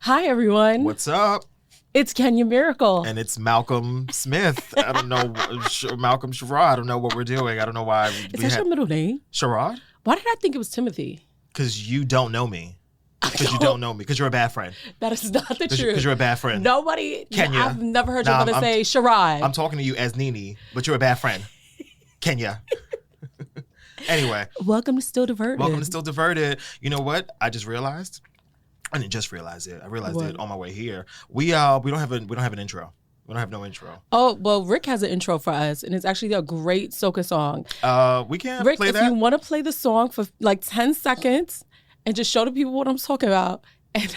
Hi, everyone. What's up? It's Kenya Miracle. And it's Malcolm Smith. I don't know. Malcolm Sherrod. I don't know what we're doing. I don't know why. Is that your middle name? Sherrod? Why did I think it was Timothy? Because you don't know me. Because you don't know me. Because you're a bad friend. That is not the truth. Because you're a bad friend. Nobody. Kenya. I've never heard your mother say Sherrod. I'm talking to you as Nene, but you're a bad friend. Kenya. Anyway. Welcome to Still Diverted. Welcome to Still Diverted. You know what? I just realized. I didn't just realize it. I realized it on my way here. We don't have an intro. We don't have no intro. Oh, well, Rick has an intro for us, and it's actually a great soca song. We can't Rick, play that? if you want to play the song for like 10 seconds and just show the people what I'm talking about. And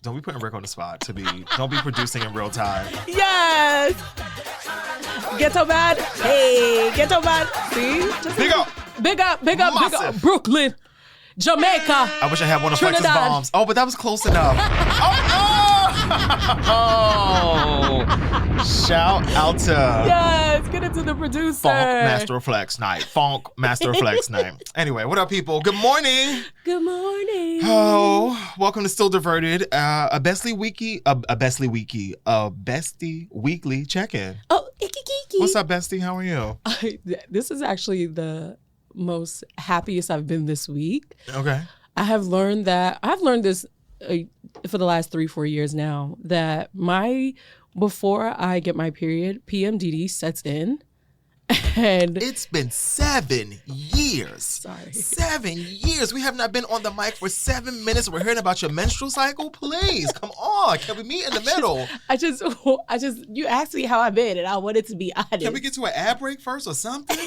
don't be putting Rick on the spot don't be producing in real time. Yes! Ghetto Bad. Hey, Ghetto Bad. See? Just Big up. Big up, big up, big up. Brooklyn. Jamaica. I wish I had one of Trinidad. Flex's bombs. Oh, but that was close enough. Oh. Shout out to Yes, get into the producer. Funk Master Flex night. Funk Master Flex night. Anyway, what up, people? Good morning. Good morning. Oh, welcome to Still Diverted. A bestie weekly check-in. Oh, icky kiki. What's up, bestie? How are you? This is actually the most happiest I've been this week. Okay. I've learned this for the last 3-4 years now, that before I get my period, PMDD sets in. And it's been 7 years. Sorry. 7 years. We have not been on the mic for 7 minutes. We're hearing about your menstrual cycle. Please, come on. Can we meet in the middle? You asked me how I've been, and I wanted to be honest. Can we get to an ad break first or something?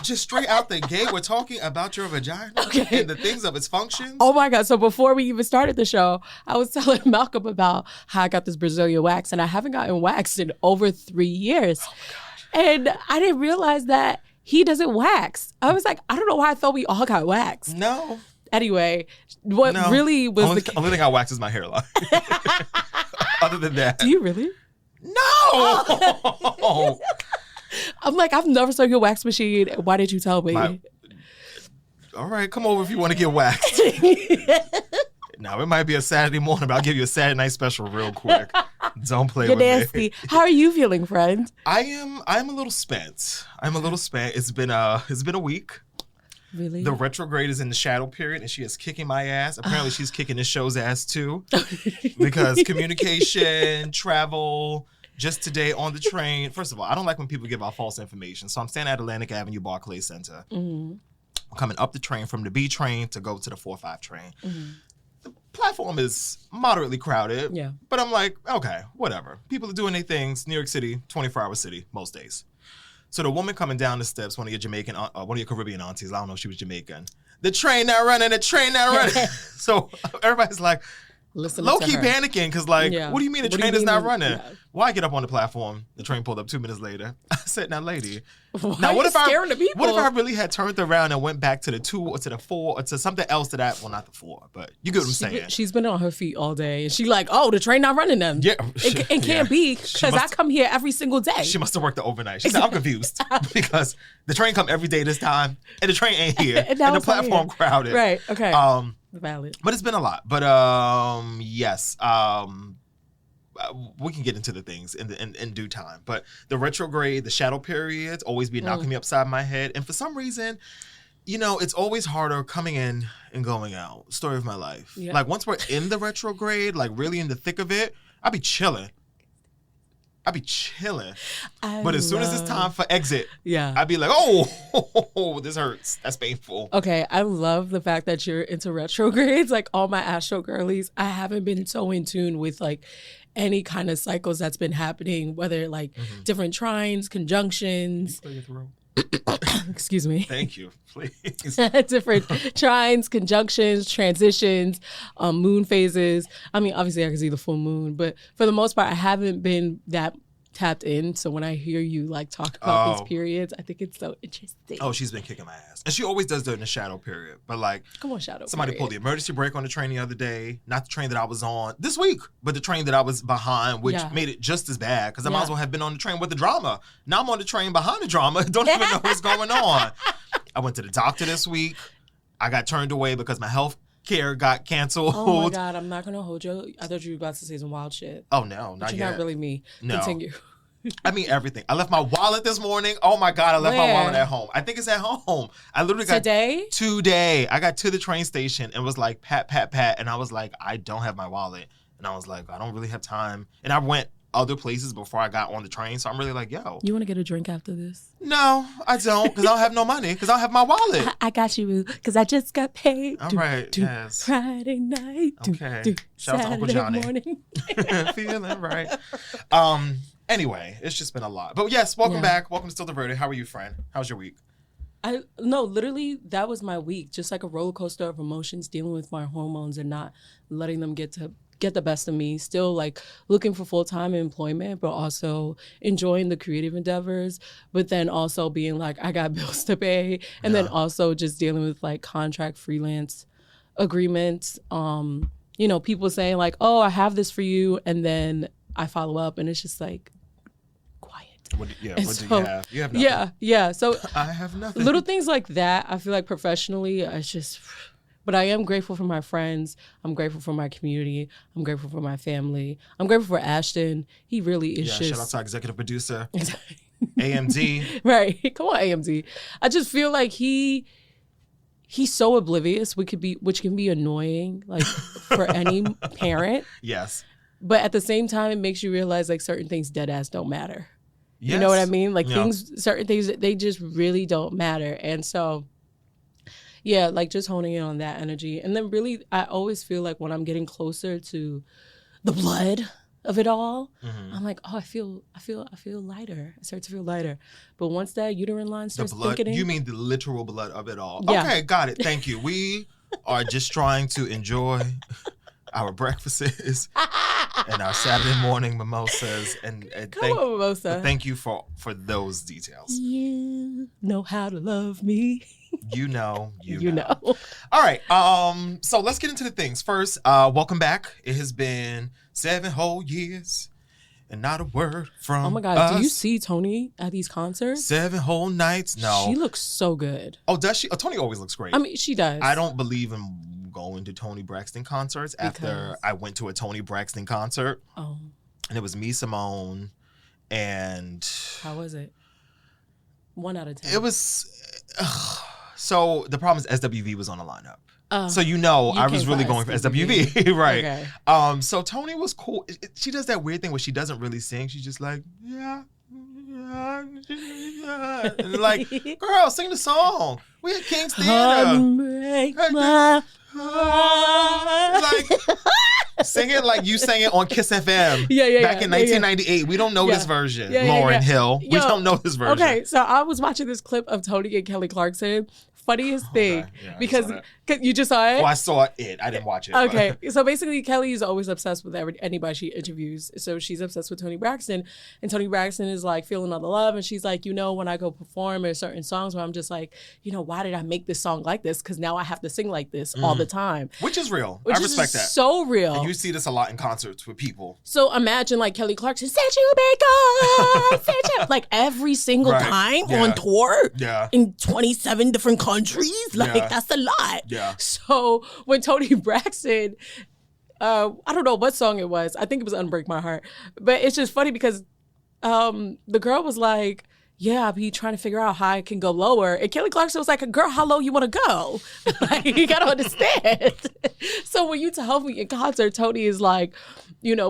Just straight out the gate, we're talking about your vagina and the things of its functions. Oh my God. So before we even started the show, I was telling Malcolm about how I got this Brazilian wax, and I haven't gotten waxed in over 3 years. Oh my gosh. And I didn't realize that he doesn't wax. I was like, I don't know why I thought we all got waxed. No. Anyway, really was only thing I wax is my hairline. Other than that. Do you really? No. I'm like, I've never saw your wax machine. Why did you tell me? All right, come over if you want to get waxed. Now, it might be a Saturday morning, but I'll give you a Saturday night special real quick. Don't play with nasty. me. How are you feeling, friend? I'm a little spent. It's been a week. Really? The retrograde is in the shadow period, and she is kicking my ass. Apparently, she's kicking this show's ass too. Because communication, travel. Just today on the train. First of all, I don't like when people give out false information. So I'm standing at Atlantic Avenue Barclays Center. Mm-hmm. I'm coming up the train from the B train to go to the 4-5 train. Mm-hmm. The platform is moderately crowded. Yeah. But I'm like, okay, whatever. People are doing their things. New York City, 24-hour city, most days. So the woman coming down the steps, one of your Caribbean aunties, I don't know if she was Jamaican. The train not running. So everybody's like, low-key panicking because, what do you mean the train is not running? Yeah. Well, I get up on the platform. The train pulled up 2 minutes later. I said, now, lady. What if I really had turned around and went back to the 2 or to the 4 or to something else to that? Well, not the 4, but you get what I'm saying. She's been on her feet all day. And she like, oh, the train not running then. Yeah. It can't be because I come here every single day. She must have worked the overnight. She said, I'm confused because the train come every day this time and the train ain't here and the platform crowded. Right. Okay. Valid. But it's been a lot. But yes, we can get into the things in due time. But the retrograde, the shadow periods always be knocking me upside my head. And for some reason, it's always harder coming in and going out. Story of my life. Yeah. Like once we're in the retrograde, like really in the thick of it, I'll be chilling. But as soon as it's time for exit, I'd be like, oh, this hurts. That's painful. Okay, I love the fact that you're into retrogrades. Like all my Astro girlies, I haven't been so in tune with like any kind of cycles that's been happening, whether like different trines, conjunctions. Excuse me. Thank you. Please. Different trines, conjunctions, transitions, moon phases. I mean, obviously I can see the full moon, but for the most part, I haven't been that tapped in. So when I hear you like talk about these periods, I think it's so interesting. Oh, she's been kicking my ass. And she always does that in the shadow period. But like, come on, shadow somebody pulled the emergency brake on the train the other day. Not the train that I was on this week, but the train that I was behind, which made it just as bad because I might as well have been on the train with the drama. Now I'm on the train behind the drama. Don't even know what's going on. I went to the doctor this week. I got turned away because my health care got canceled. Oh my God, I'm not gonna hold you. I thought you were about to say some wild shit. Oh no, not but you're yet. Not really me. No. Continue. I mean everything. I left my wallet this morning. Oh my God, I left my Where? wallet at home. I think it's at home. I literally got today. I got to the train station and was like, pat, pat, pat. And I was like, I don't have my wallet. And I was like, I don't really have time. And I went other places before I got on the train. So I'm really like, yo. You want to get a drink after this? No, I don't. Because I don't have no money. Because I don't have my wallet. I got you, because I just got paid. All right, yes. Friday night. Okay. Shout out to Uncle Johnny. Morning. Feeling right. Anyway, it's just been a lot. But yes, welcome back. Welcome to Still Diverted. How are you, friend? How's your week? Literally, that was my week. Just like a roller coaster of emotions, dealing with my hormones and not letting them get the best of me. Still like looking for full-time employment, but also enjoying the creative endeavors, but then also being like, I got bills to pay. And then also just dealing with like contract freelance agreements. People saying like, oh, I have this for you. And then I follow up and it's just like, quiet. What do you have? You have nothing. Yeah. So I have nothing. Little things like that. I feel like professionally, but I am grateful for my friends. I'm grateful for my community. I'm grateful for my family. I'm grateful for Ashton. He really is just... shout out to our executive producer, AMD. Right. Come on, AMD. I just feel like he's so oblivious, which can be annoying, like for any parent. Yes. But at the same time, it makes you realize like certain things dead ass don't matter. Yes. You know what I mean? Like certain things, they just really don't matter. And so... yeah, like just honing in on that energy. And then really, I always feel like when I'm getting closer to the blood of it all, I'm like, oh, I feel lighter. I start to feel lighter. But once that uterine line starts thickening. You mean the literal blood of it all? Yeah. Okay, got it. Thank you. We are just trying to enjoy our breakfasts and our Saturday morning mimosas. And thank you for those details. You know how to love me. You know. All right. So let's get into the things. First, welcome back. It has been 7 whole years and not a word from Oh my God. us. Do you see Tony at these concerts? 7 whole nights. No. She looks so good. Oh, does she? Oh, Tony always looks great. I mean, she does. I don't believe in going to Toni Braxton concerts after I went to a Toni Braxton concert. Oh. And it was me, Simone, and... How was it? 1 out of 10. It was... So the problem is SWV was on the lineup. So I was really going for SWV. Right. Okay. So Toni was cool. She does that weird thing where she doesn't really sing. She's just like, yeah. And like, girl, sing the song. We at King's Theater. Break my heart. Like, sing it like you sang it on Kiss FM back in 1998. We don't know this version. Lauryn Hill. We don't know this version. Okay, so I was watching this clip of Toni and Kelly Clarkson. Funniest thing, because you just saw it? Well, I saw it. I didn't watch it. Okay, so basically Kelly is always obsessed with anybody she interviews. So she's obsessed with Toni Braxton, and Toni Braxton is like feeling all the love, and she's like, when I go perform in certain songs where I'm just like, why did I make this song like this? Because now I have to sing like this all the time. Which is real. I respect that. So real. And you see this a lot in concerts with people. So imagine like Kelly Clarkson, said you like every single time on tour in 27 different countries. Like that's a lot. Yeah. So when Toni Braxton, I don't know what song it was. I think it was Unbreak My Heart. But it's just funny because the girl was like, I be trying to figure out how I can go lower. And Kelly Clarkson was like, girl, how low you want to go? Like, you got to understand. So when you tell me in concert, Toni is like,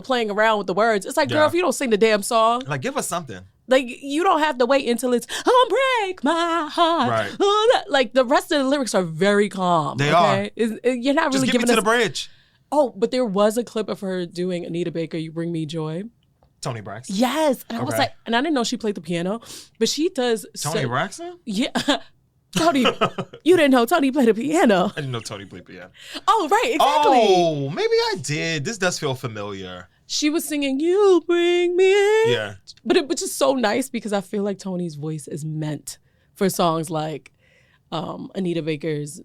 playing around with the words. It's like, girl, if you don't sing the damn song. Like, give us something. Like, you don't have to wait until it's break my heart. Right. Like, the rest of the lyrics are very calm. They are. You're not really giving giving us... to the bridge. Oh, but there was a clip of her doing Anita Baker, You Bring Me Joy. Toni Braxton? Yes. And I was like, and I didn't know she played the piano, but she does... Toni Braxton? Yeah. Toni, you didn't know Toni played the piano. I didn't know Toni played piano. Oh, right, exactly. Oh, maybe I did. This does feel familiar. She was singing, You Bring Me. Yeah. But it was just so nice because I feel like Toni's voice is meant for songs like Anita Baker's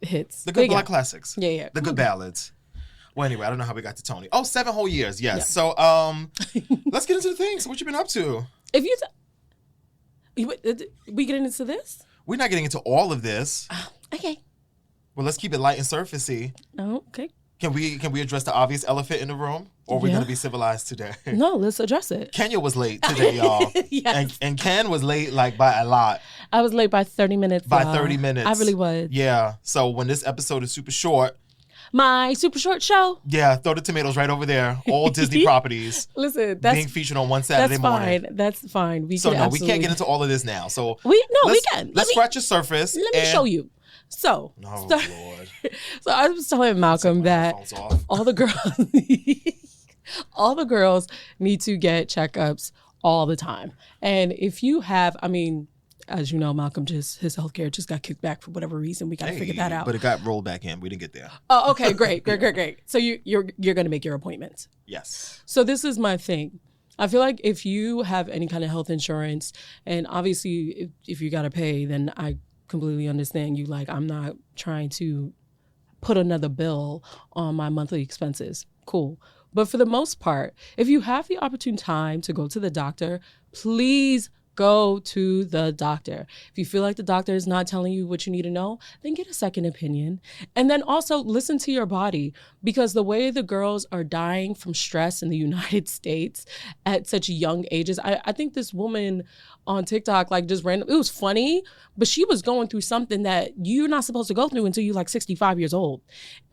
hits. The good black classics. Yeah. The good ballads. Well, anyway, I don't know how we got to Toni. Oh, 7 whole years. Yes. Yeah. So let's get into the things. What you been up to? If we getting into this? We're not getting into all of this. Okay. Well, let's keep it light and surfacey. Oh, okay. Can we address the obvious elephant in the room? Or are we going to be civilized today? No, let's address it. Kenya was late today, y'all. Yes. And Ken was late like by a lot. I was late by 30 minutes. By 30 minutes. I really was. Yeah. So when this episode is super short. My super short show. Yeah, throw the tomatoes right over there. All Disney properties. Listen, that's being featured on one Saturday morning. That's fine. We can't get into all of this now. So we can. Let's scratch the surface. Let me show you. So, Lord. So I was telling Malcolm that all the girls need to get checkups all the time. And if you have, I mean, as you know, Malcolm his healthcare just got kicked back for whatever reason. We got to figure that out. But it got rolled back in. We didn't get there. Oh, okay, great. So you're going to make your appointments. Yes. So this is my thing. I feel like if you have any kind of health insurance, and obviously if you got to pay, then I completely understand you. Like, I'm not trying to put another bill on my monthly expenses. Cool. But for the most part, if you have the opportune time to go to the doctor, please go to the doctor. If you feel like the doctor is not telling you what you need to know, then get a second opinion. And then also listen to your body, because the way the girls are dying from stress in the United States at such young ages, I think this woman on TikTok, like, just random, it was funny, but she was going through something that you're not supposed to go through until you're like 65 years old.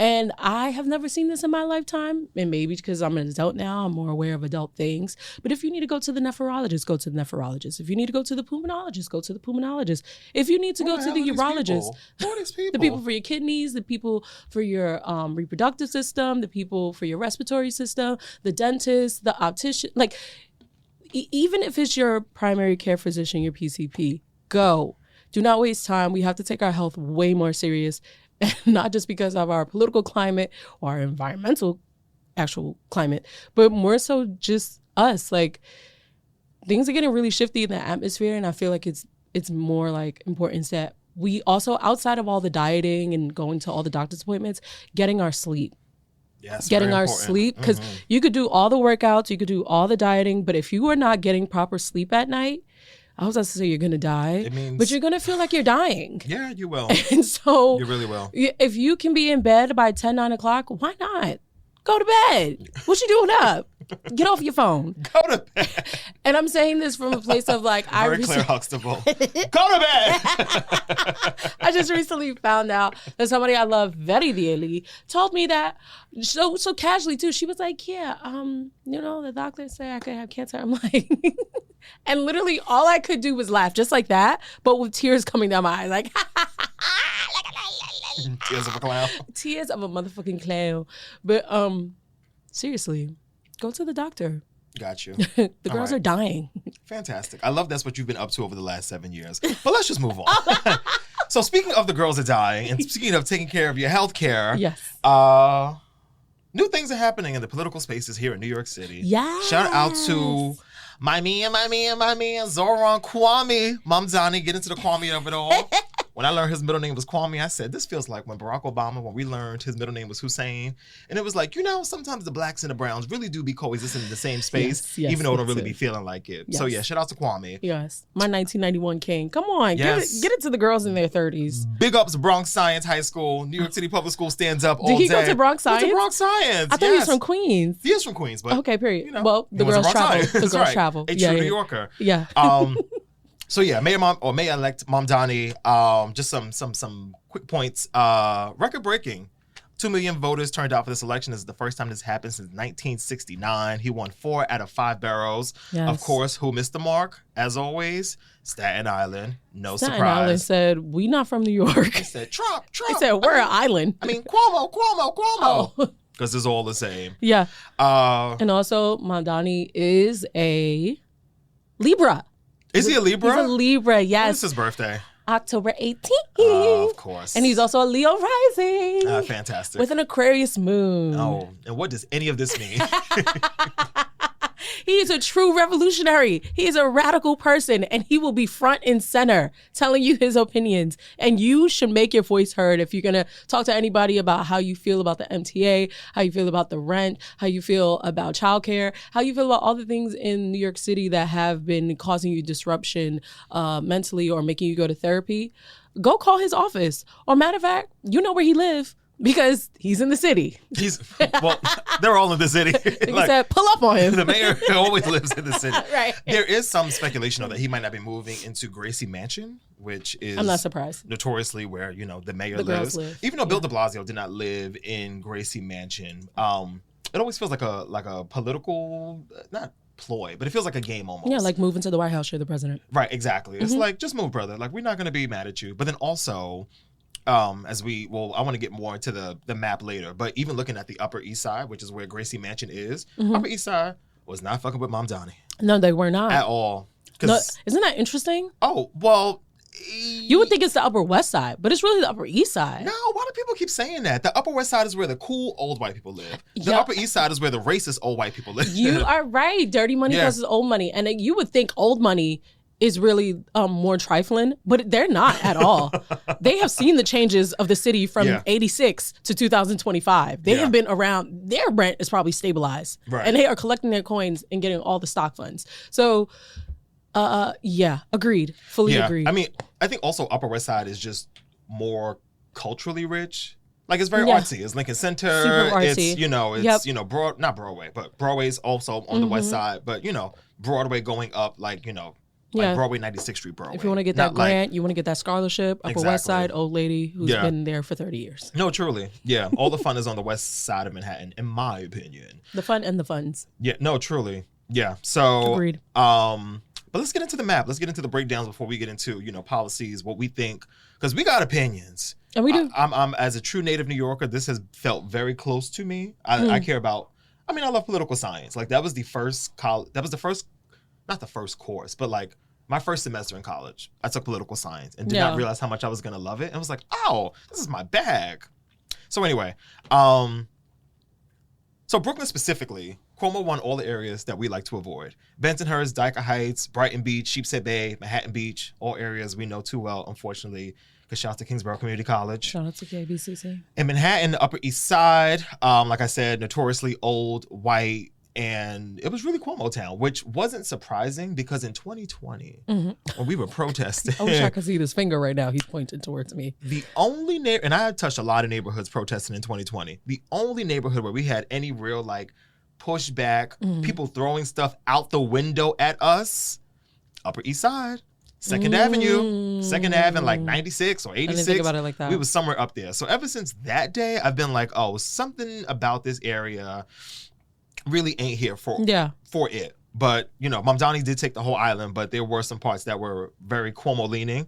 And I have never seen this in my lifetime, and maybe because I'm an adult now, I'm more aware of adult things. But if you need to go to the nephrologist, go to the nephrologist. If you need to go to the pulmonologist, go to the pulmonologist. If you need to go to the urologist, the people for your kidneys, the people for your reproductive system, the people for your respiratory system, the dentist, the optician, like, even if it's your primary care physician, your PCP, go. Do not waste time. We have to take our health way more serious, not just because of our political climate or our environmental actual climate, but more so just us. Like, things are getting really shifty in the atmosphere, and I feel like it's more like importance that we also, outside of all the dieting and going to all the doctor's appointments, getting our sleep. Yes, getting our sleep, because you could do all the workouts, you could do all the dieting, but if you are not getting proper sleep at night, I was about to say you're going to die, but you're going to feel like you're dying. Yeah, you will. And so you really will. If you can be in bed by 10, 9 o'clock, why not? Go to bed. What you doing up? Get off your phone. Go to bed. And I'm saying this from a place of like, Claire Huxtable. Go to bed. I just recently found out that somebody I love very dearly told me that so casually too. She was like, yeah, the doctors say I could have cancer. I'm like, and literally all I could do was laugh just like that, but with tears coming down my eyes, like, tears of a clown. Tears of a motherfucking clown. But seriously, go to the doctor. Got you. The girls are dying. Fantastic. I love that's what you've been up to over the last 7 years. But let's just move on. So speaking of the girls are dying, and speaking of taking care of your health care, yes. New things are happening in the political spaces here in New York City. Yes. Shout out to my man, Zoran Kwame Mamdani. Get into the Kwame of it all. When I learned his middle name was Kwame, I said, this feels like when Barack Obama, when we learned his middle name was Hussein. And it was like, sometimes the blacks and the browns really do be coexisting in the same space, yes, even though it don't really be feeling like it. Yes. So yeah, shout out to Kwame. Yes. My 1991 king. Come on. Yes. Get it to the girls in their 30s. Big ups Bronx Science High School. New York City Public School stands up all day. Did he day. go to Bronx Science? He went to Bronx Science. I thought he was from Queens. He is from Queens, but okay, period. Well, the girls travel. The girls travel. A true New Yorker. Yeah. So yeah, Mayor-Elect Mamdani, just some quick points. Record breaking. 2 million voters turned out for this election. This is the first time this happened since 1969. He won 4 out of 5 boroughs. Yes. Of course, who missed the mark? As always, Staten Island. No surprise. Staten Island said, we not from New York. He said, Trump. He said, we're an island. I mean, Cuomo. Oh. Because it's all the same. Yeah. And also, Mamdani is a Libra. Is he a Libra? He's a Libra, yes. When's his birthday? October 18th. Of course. And he's also a Leo rising. Fantastic. With an Aquarius moon. Oh, and what does any of this mean? He is a true revolutionary. He is a radical person, and he will be front and center telling you his opinions. And you should make your voice heard if you're going to talk to anybody about how you feel about the MTA, how you feel about the rent, how you feel about childcare, how you feel about all the things in New York City that have been causing you disruption mentally or making you go to therapy. Go call his office. Or matter of fact, you know where he lives. Because he's in the city. They're all in the city. He said, pull up on him. The mayor always lives in the city. Right. There is some speculation, though, that he might not be moving into Gracie Mansion, which is I'm not surprised. Notoriously where, the mayor girls lives. live. Even though Bill de Blasio did not live in Gracie Mansion, it always feels like a political, not ploy, but it feels like a game almost. Yeah, like moving to the White House, you're the president. Right, exactly. It's like, just move, brother. Like, we're not going to be mad at you. But then also... I want to get more into the map later, but even looking at the Upper East Side, which is where Gracie Mansion is, Upper East Side was not fucking with Mamdani. No, they were not. At all. No, isn't that interesting? Oh, well... You would think it's the Upper West Side, but it's really the Upper East Side. No, why do people keep saying that? The Upper West Side is where the cool old white people live. The Upper East Side is where the racist old white people live. You are right. Dirty money versus old money. And you would think old money is really more trifling, but they're not at all. They have seen the changes of the city from 86 to 2025. They have been around. Their rent is probably stabilized. Right. And they are collecting their coins and getting all the stock funds. So, agreed. Fully agreed. I mean, I think also Upper West Side is just more culturally rich. Like, it's very artsy. It's Lincoln Center. Super artsy. It's, not Broadway, but Broadway's also on the West Side. But, Broadway going up, like Broadway 96th Street Broadway. If you want to get that grant, you want to get that scholarship, Upper West Side, old lady who's been there for 30 years. No, truly. Yeah. All the fun is on the west side of Manhattan, in my opinion. The fun and the funds. Yeah. No, truly. Yeah. So, agreed. But let's get into the map. Let's get into the breakdowns before we get into, policies, what we think, because we got opinions. And we do. I'm as a true native New Yorker, this has felt very close to me. I care about, I love political science. Like, that was the first not the first course, but like, my first semester in college, I took political science and did not realize how much I was going to love it. And was like, oh, this is my bag. So anyway, so Brooklyn specifically, Cuomo won all the areas that we like to avoid. Bensonhurst, Dyker Heights, Brighton Beach, Sheepshead Bay, Manhattan Beach, all areas we know too well, unfortunately, because shout out to Kingsborough Community College. Shout out to KBCC. In Manhattan, the Upper East Side, like I said, notoriously old, white, and it was really Cuomo town, which wasn't surprising because in 2020, when we were protesting. I wish I could see his finger right now. He's pointing towards me. The only and I touched a lot of neighborhoods protesting in 2020. The only neighborhood where we had any real pushback, people throwing stuff out the window at us, Upper East Side. Second Avenue, Second Ave in 96 or 86. I didn't think about it like that. We was somewhere up there. So ever since that day, I've been like, oh, something about this area really ain't here for it. But, Mamdani did take the whole island, but there were some parts that were very Cuomo leaning.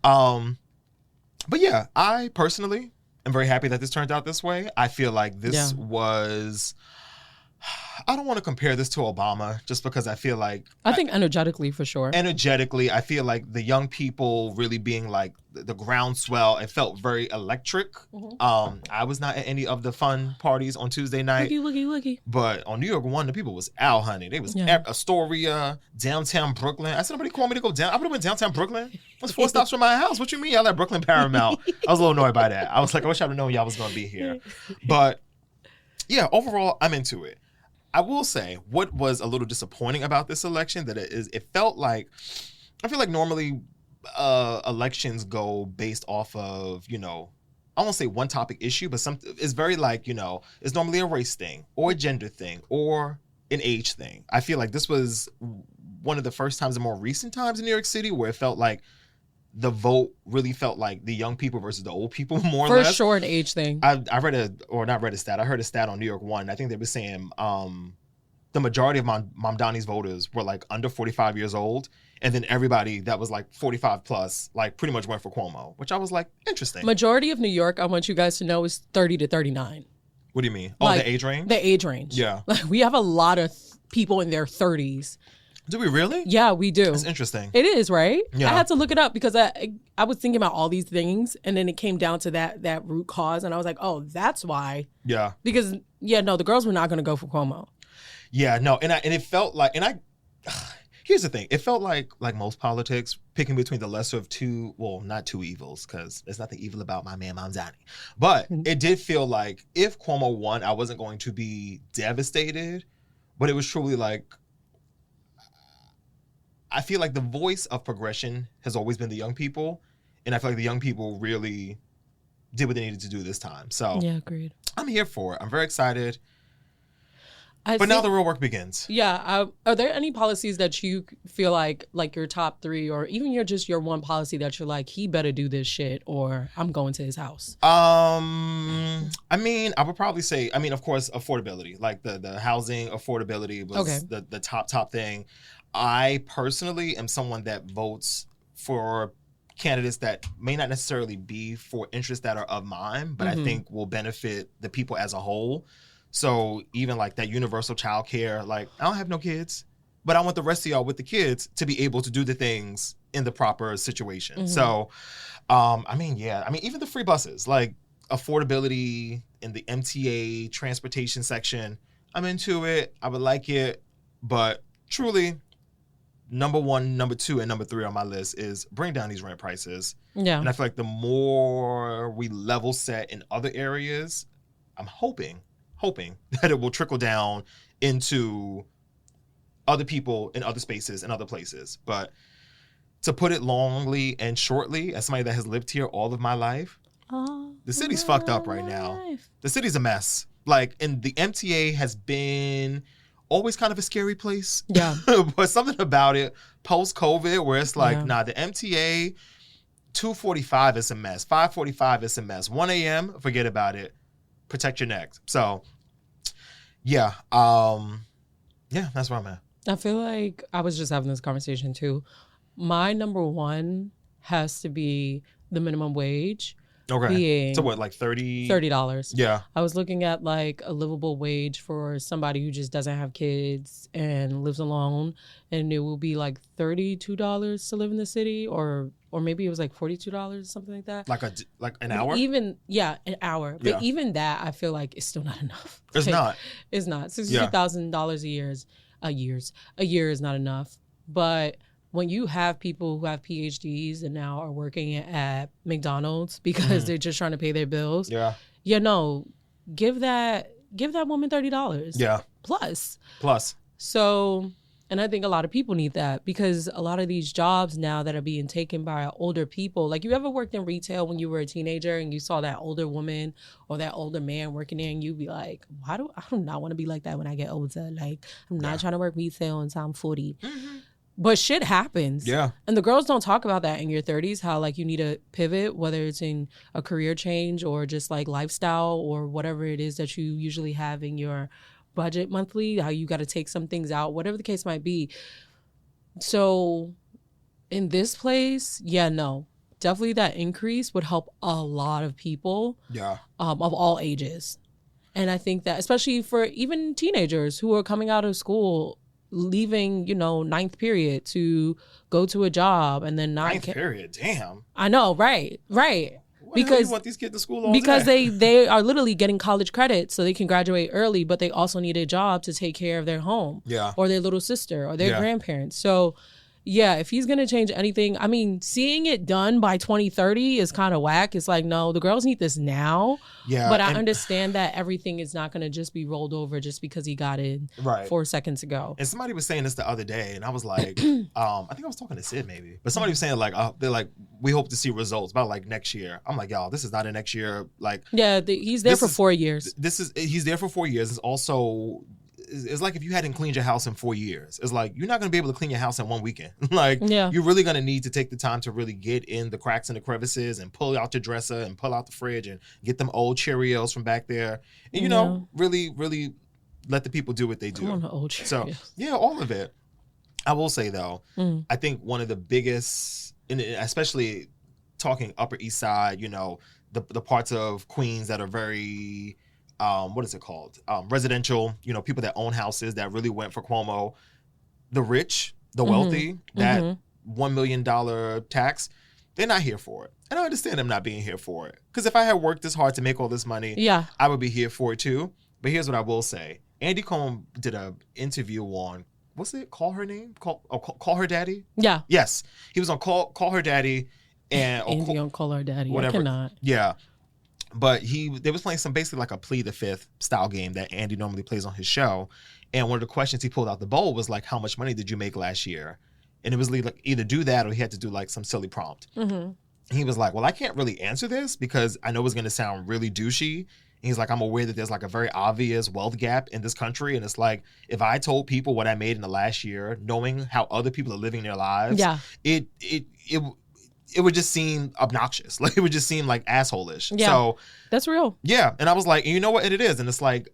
But yeah, I personally am very happy that this turned out this way. I feel like this was... I don't want to compare this to Obama just because I feel like... I think energetically, for sure. Energetically, I feel like the young people really being like the groundswell, it felt very electric. I was not at any of the fun parties on Tuesday night. Woogie. But on New York 1, the people was out, honey. They was Astoria, downtown Brooklyn. I said, nobody called me to go down. I would have went downtown Brooklyn. It was 4 stops from my house. What you mean y'all at Brooklyn Paramount? I was a little annoyed by that. I was like, I wish I'd have known y'all was going to be here. But yeah, overall, I'm into it. I will say what was a little disappointing about this election it felt like, I feel like normally elections go based off of, I won't say one topic issue, but it's very it's normally a race thing or a gender thing or an age thing. I feel like this was one of the first times in more recent times in New York City where it felt like the vote really felt like the young people versus the old people more or less. For sure, an age thing. I heard a stat on New York 1. I think they were saying the majority of Mamdani's voters were under 45 years old. And then everybody that was 45 plus, pretty much went for Cuomo, which I was interesting. Majority of New York, I want you guys to know, is 30 to 39. What do you mean? Oh, the age range? The age range. Yeah. We have a lot of people in their 30s. Do we really? Yeah, we do. That's interesting. It is, right? Yeah. I had to look it up because I was thinking about all these things, and then it came down to that root cause, and I was like, oh, that's why. Yeah. Because, the girls were not going to go for Cuomo. Yeah, no, and it felt like, here's the thing. It felt like most politics, picking between the lesser of two, well, not two evils, because there's nothing evil about my man Mamdani. But it did feel like if Cuomo won, I wasn't going to be devastated. But it was truly like, I feel like the voice of progression has always been the young people. And I feel like the young people really did what they needed to do this time. So yeah, agreed. I'm here for it. I'm very excited. But now the real work begins. Yeah. Are there any policies that you feel like your top 3, or even your one policy that you're like, he better do this shit or I'm going to his house? I mean, I would probably say, of course, affordability. Like the housing affordability was the top thing. I personally am someone that votes for candidates that may not necessarily be for interests that are of mine, but I think will benefit the people as a whole. So even like that universal child care, like I don't have no kids, but I want the rest of y'all with the kids to be able to do the things in the proper situation. So, even the free buses, like affordability in the MTA transportation section, I'm into it. I would like it, but truly number 1, number 2, and number 3 on my list is bring down these rent prices. Yeah. And I feel like the more we level set in other areas, I'm hoping that it will trickle down into other people in other spaces and other places. But to put it longly and shortly, as somebody that has lived here all of my life, the city's fucked up right now. The city's a mess. Like, and the MTA has been always kind of a scary place. Yeah. But something about it post-COVID where it's like, nah, the MTA, 2:45 is a mess. 5:45 is a mess. 1 a.m., forget about it. Protect your neck. So, yeah, that's where I'm at. I feel like I was just having this conversation too. My number 1 has to be the minimum wage. Okay. So what, like $30? Yeah. I was looking at like a livable wage for somebody who just doesn't have kids and lives alone, and it will be like $32 to live in the city, or maybe it was like $42, something like that. Like an hour? An hour. But even that, I feel like it's still not enough. It's not. It's not. $62,000 a year is not enough. But when you have people who have PhDs and now are working at McDonald's because they're just trying to pay their bills, give that woman $30. Yeah. Plus. So, and I think a lot of people need that, because a lot of these jobs now that are being taken by older people, like, you ever worked in retail when you were a teenager and you saw that older woman or that older man working there, and you'd be like, I do not want to be like that when I get older. Like, I'm not trying to work retail until I'm 40. But shit happens. Yeah. And the girls don't talk about that in your 30s, how like you need to pivot, whether it's in a career change or just like lifestyle or whatever it is that you usually have in your budget monthly, how you got to take some things out, whatever the case might be. So in this place, definitely that increase would help a lot of people of all ages. And I think that especially for even teenagers who are coming out of school, leaving, ninth period to go to a job and then not ninth period, damn. I know, right. Because you want these kids to school all because day? they are literally getting college credits so they can graduate early, but they also need a job to take care of their home or their little sister or their grandparents. So yeah, if he's going to change anything, I mean, seeing it done by 2030 is kind of whack. It's like, no, the girls need this now. Yeah. But I understand that everything is not going to just be rolled over just because he got in 4 seconds ago. And somebody was saying this the other day, and I was like, I think I was talking to Sid maybe, but somebody was saying like, they're like, we hope to see results by like next year. I'm like, y'all, this is not a next year. Like, yeah, he's there for 4 years. He's there for 4 years. It's also, it's like if you hadn't cleaned your house in 4 years. It's like you're not going to be able to clean your house in one weekend. You're really going to need to take the time to really get in the cracks and the crevices and pull out your dresser and pull out the fridge and get them old Cheerios from back there. And, really, really let the people do what they do. Come on, the old Cheerios. So, yeah, all of it. I will say, though, I think one of the biggest, especially talking Upper East Side, the parts of Queens that are very... what is it called? Residential, people that own houses that really went for Cuomo. The rich, the wealthy, that $1 million tax, they're not here for it. And I understand them not being here for it. Because if I had worked this hard to make all this money, I would be here for it too. But here's what I will say. Andy Cohen did a interview on, what's it? Call Her Name? Call Her Daddy? Yeah. Yes. He was on Call Her Daddy. And Andy on Call Her Daddy. Whatever. I cannot. Yeah. But they was playing basically like a Plead the Fifth style game that Andy normally plays on his show. And one of the questions he pulled out the bowl was like, how much money did you make last year? And it was like either do that or he had to do like some silly prompt. Mm-hmm. And he was like, well, I can't really answer this because I know it's going to sound really douchey. And he's like, I'm aware that there's like a very obvious wealth gap in this country. And it's like, if I told people what I made in the last year, knowing how other people are living their lives, it would just seem obnoxious. Like, it would just seem like asshole-ish. Yeah, so that's real. Yeah. And I was like, and you know what? It is. And it's like,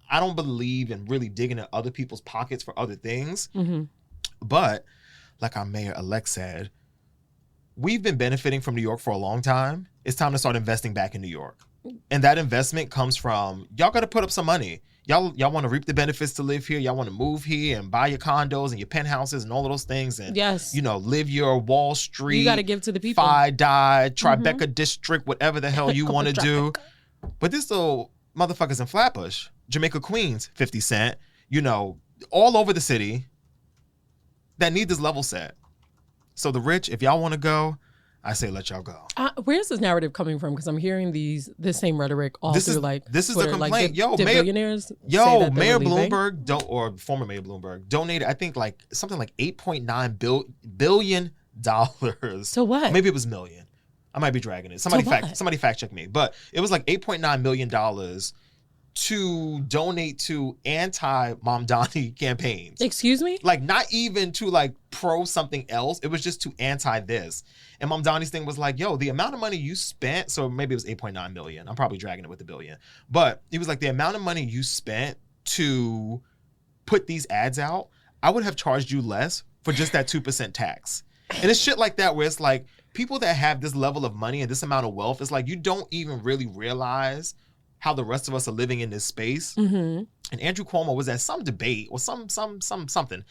I don't believe in really digging in other people's pockets for other things. Mm-hmm. But like our mayor-elect said, we've been benefiting from New York for a long time. It's time to start investing back in New York. And that investment comes from, y'all got to put up some money. Y'all want to reap the benefits to live here. Y'all want to move here and buy your condos and your penthouses and all of those things. And, yes, live your Wall Street. You got to give to the people. Die, Tribeca District, whatever the hell you want to do. But this little motherfuckers in Flatbush, Jamaica, Queens, 50 Cent, all over the city that need this level set. So the rich, if y'all want to go, I say let y'all go. Where's this narrative coming from? Because I'm hearing this same rhetoric all through this is Twitter. the complaint. Like, did billionaires Mayor Bloomberg or former Mayor Bloomberg donated, I think like something like $8.9 billion. So what? Maybe it was million. I might be dragging it. Somebody fact check me. But it was like $8.9 million to donate to anti-Mamdani campaigns. Excuse me? Like, not even to like pro something else. It was just to anti this. And Mamdani's thing was like, yo, the amount of money you spent, so maybe it was 8.9 million. I'm probably dragging it with the billion. But it was like the amount of money you spent to put these ads out, I would have charged you less for just that 2% tax. And it's shit like that where it's like people that have this level of money and this amount of wealth, it's like you don't even really realize how the rest of us are living in this space. Mm-hmm. And Andrew Cuomo was at some debate or something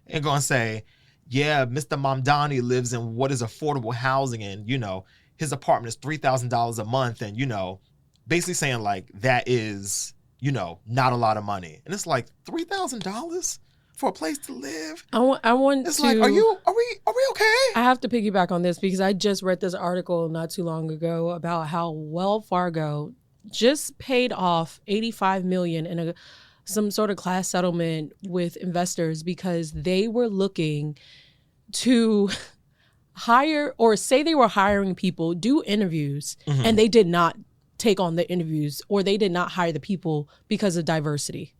and going to say, yeah, Mr. Mamdani lives in what is affordable housing and, his apartment is $3,000 a month and, basically saying like that is, not a lot of money. And it's like $3,000 for a place to live? I want it's to... like, are we okay? I have to piggyback on this because I just read this article not too long ago about how Wells Fargo just paid off $85 million in some sort of class settlement with investors because they were looking to hire or say they were hiring people, do interviews, and they did not take on the interviews or they did not hire the people because of diversity.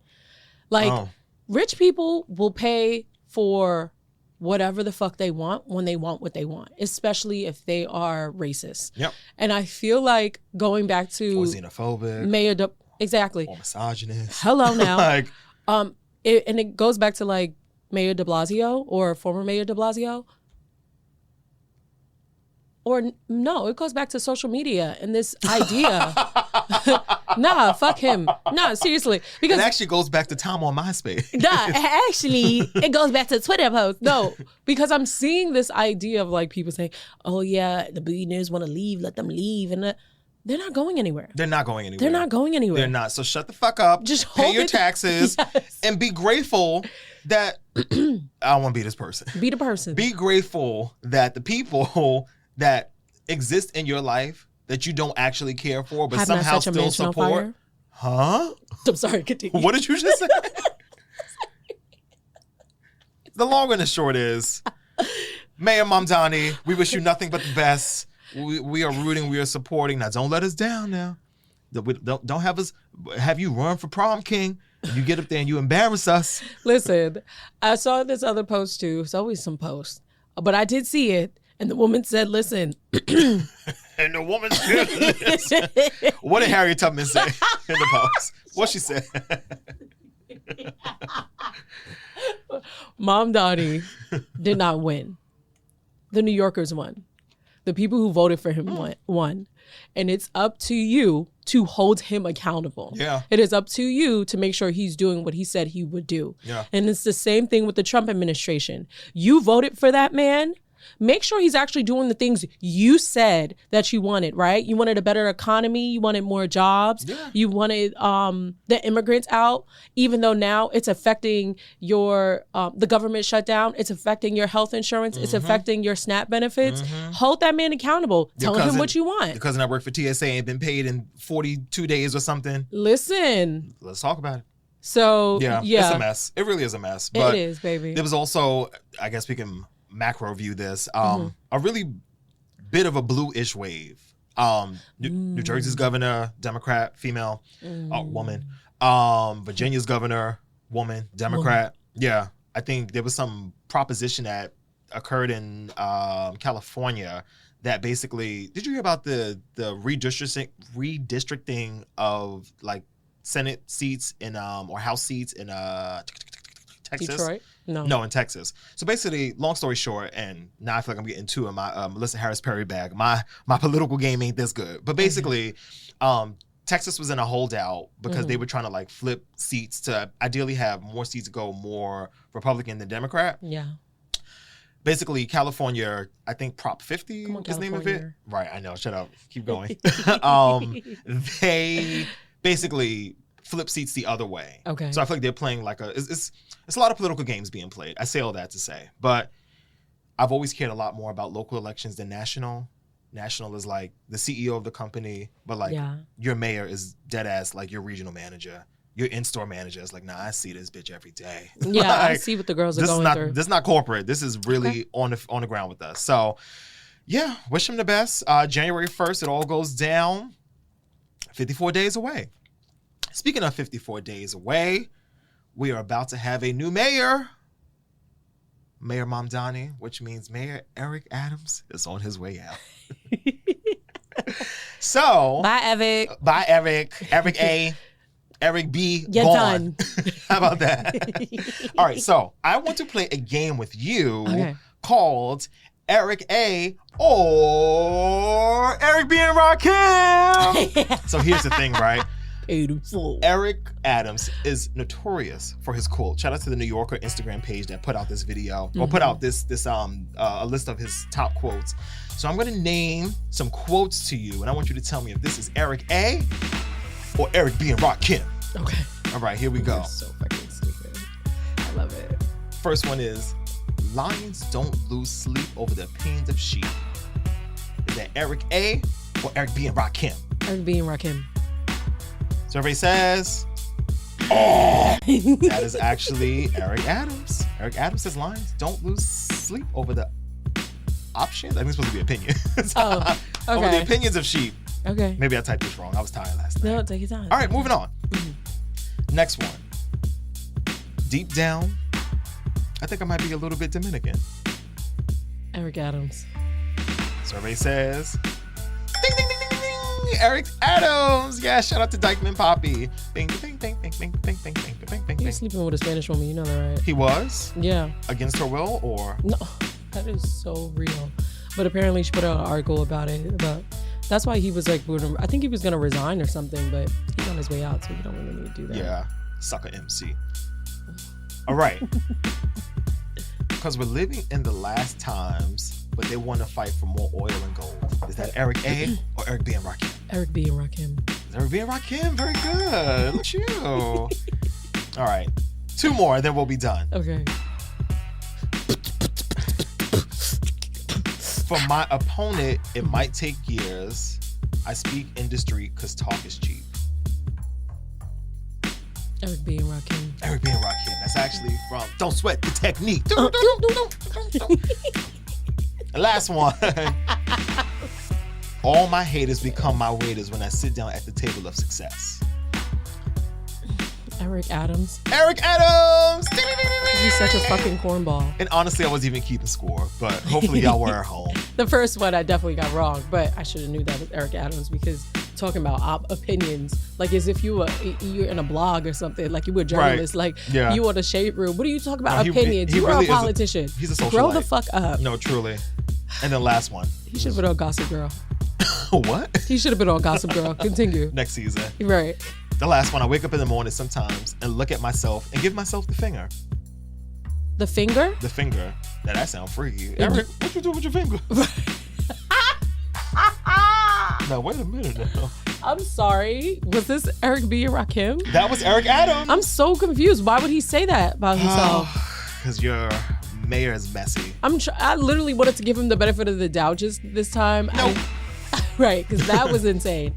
Like, rich people will pay for whatever the fuck they want when they want what they want, especially if they are racist. Yep. And I feel like going back to or xenophobic, exactly, or misogynist. Hello now. Like, and it goes back to like Mayor de Blasio or former Mayor de Blasio. Or no, it goes back to social media and this idea. Nah, fuck him. Nah, seriously. Because it actually goes back to Tom on MySpace. Nah, actually, it goes back to Twitter posts. No, because I'm seeing this idea of like people saying, oh yeah, the billionaires want to leave, let them leave. And they're not going anywhere. They're not going anywhere. They're not going anywhere. They're not. So shut the fuck up. Just pay your taxes and be grateful that I don't want to be this person. Be the person. Be grateful that the people that exist in your life that you don't actually care for, but somehow still support. Huh? I'm sorry, continue. What did you just say? The long and the short is, Mayor Mamdani, we wish you nothing but the best. We are rooting, we are supporting. Now, don't let us down now. Don't have you run for prom king. You get up there and you embarrass us. Listen, I saw this other post too. It's always some post. But I did see it. And the woman said, listen. And the woman said, listen. What did Harriet Tubman say in the post? What she said? Mamdani did not win. The New Yorkers won. The people who voted for him won. And it's up to you to hold him accountable. Yeah. It is up to you to make sure he's doing what he said he would do. Yeah. And it's the same thing with the Trump administration. You voted for that man. make sure he's actually doing the things you said that you wanted, right? You wanted a better economy. You wanted more jobs. Yeah. You wanted the immigrants out, even though now it's affecting your, the government shutdown. It's affecting your health insurance. It's affecting your SNAP benefits. Hold that man accountable. Tell him what you want. The cousin that worked for TSA ain't been paid in 42 days or something. Listen. Let's talk about it. So, yeah, it's a mess. It really is a mess. But it is, baby. There was also, I guess we can macro view this, a really bit of a blue-ish wave. New Jersey's governor, Democrat, female, woman. Virginia's governor, woman, Democrat. Yeah, I think there was some proposition that occurred in California that basically, did you hear about the redistricting of like Senate seats in or House seats in Texas? Detroit? No, in Texas. So basically, long story short, and now I feel like I'm getting too in my Melissa Harris Perry bag. My political game ain't this good. But basically, Texas was in a holdout because they were trying to like flip seats to ideally have more seats go more Republican than Democrat. Yeah. Basically, California, I think Prop 50 is the name of it. Right, I know. Shut up. Keep going. They basically flip seats the other way. Okay. So I feel like they're playing like it's a lot of political games being played. I say all that to say. But I've always cared a lot more about local elections than national. National is like the CEO of the company, but like your mayor is dead ass like your regional manager. Your in-store manager is like, nah, I see this bitch every day. Yeah, like, I see what the girls are going through. This is not corporate. This is really on the ground with us. So, yeah, wish him the best. January 1st, it all goes down. 54 days away. Speaking of 54 days away, we are about to have a new mayor. Mayor Mamdani, which means Mayor Eric Adams is on his way out. So, bye, Eric. Bye, Eric. Eric A. Eric B. You're gone. Done. How about that? All right, so I want to play a game with you called Eric A. or Eric B. and Rakim. So here's the thing, right? 84. Eric Adams is notorious for his quote. Shout out to the New Yorker Instagram page that put out this video or put out this a list of his top quotes. So I'm going to name some quotes to you, and I want you to tell me if this is Eric A. or Eric B. and Rakim. Okay. All right, here we go. That's so fucking stupid. I love it. First one is, lions don't lose sleep over the opinions of sheep. Is that Eric A. or Eric B. and Rakim? Eric B. and Rakim. Survey says, that is actually Eric Adams. Eric Adams says lions don't lose sleep over the options. I think it's supposed to be opinions. Over the opinions of sheep. Okay. Maybe I typed this wrong. I was tired last night. No, take your time. All right, moving on. Next one. Deep down, I think I might be a little bit Dominican. Eric Adams. Survey says, ding, ding, ding, ding, ding, Eric Adams. Yeah, shout out to Dyckman Papi. Bing, bing, bing, bing, bing, bing, bing, bing, bing, bing. He was sleeping with a Spanish woman, you know that, right? He was? Yeah. Against her will, or? No, that is so real. But apparently she put out an article about it. That's why he was like, I think he was going to resign or something, but he's on his way out, so you don't really need to do that. Yeah, sucker MC. All right. Because we're living in the last times, but they want to fight for more oil and gold. Is that Eric A. or Eric B. and Rakim? Eric B. and Rakim. Is Eric B. and Rakim? Very good. Look at you. All right. 2 more, then we'll be done. Okay. For my opponent, it might take years. I speak industry because talk is cheap. Eric B. and Rakim. Eric B. and Rakim. That's actually from Don't Sweat the Technique. The last one. All my haters become my waiters when I sit down at the table of success. Eric Adams. Eric Adams! He's such a fucking cornball. And honestly, I wasn't even keeping score, but hopefully y'all were at home. The first one I definitely got wrong, but I should have knew that was Eric Adams because talking about opinions, like as if you're in a blog or something, like you were a journalist, like you in a shade room. What are you talking about opinions? You really are a politician. He's a socialite. Grow the fuck up. No, truly. And then last one. He should have been on Gossip Girl. What? He should have been on Gossip Girl. Continue. Next season. Right. The last one, I wake up in the morning sometimes and look at myself and give myself the finger. The finger? The finger. Now that sound freaky. Eric, what you do with your finger? Now, wait a minute now. I'm sorry. Was this Eric B. or Rakim? That was Eric Adams. I'm so confused. Why would he say that about himself? Because your mayor is messy. I literally wanted to give him the benefit of the doubt just this time. Nope. Right, because that was insane.